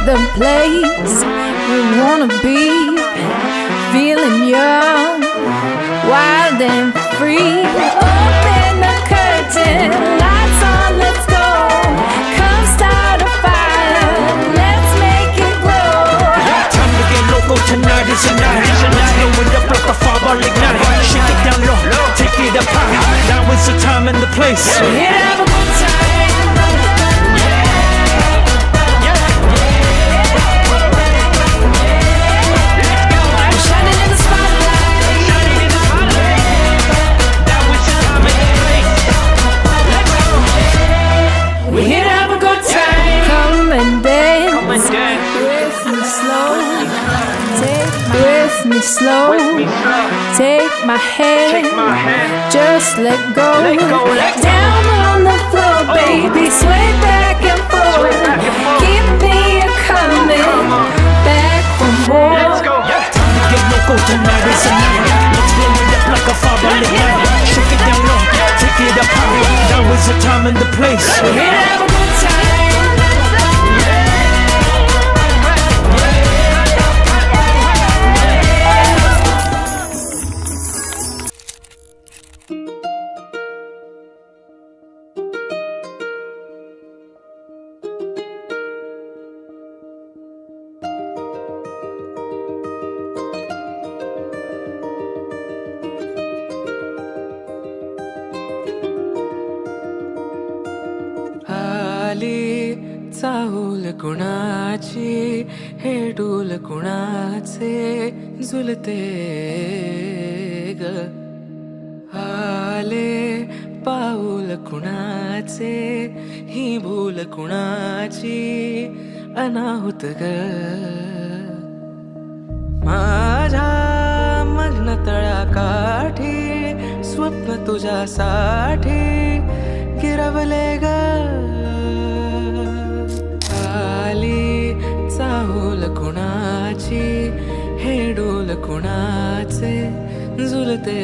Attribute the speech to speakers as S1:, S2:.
S1: The place we wanna be, feeling young, wild and free. Open the curtain, lights on, let's go. Come start a fire, let's make it glow.
S2: Time to get local, tonight is the night. Let's blow it up like a fireball ignite. Shake it down low, take it up high. Now is the time and the place.
S1: We're here to have a good time. With me slow, take my hand, just let go. Down on the floor, baby, sway back and forth. Keep me coming back for more.
S2: Time to get local, tonight is the night. Let's blow it up like a fireball ignite. Shake it down low, take it up high. Now is the time and the place.
S1: We're here to have a good time.
S3: चाहूल कुणाची हे डूल कुणाचे झुलते ग आले पाऊल कुणाचे ही भूल कुणाची अनाहुत ग माझ्या मग्न तळाकाठी स्वप्न तुझ्यासाठी गिरवले ग चाहूल कुणाची हे डोल कुणाचे झुलते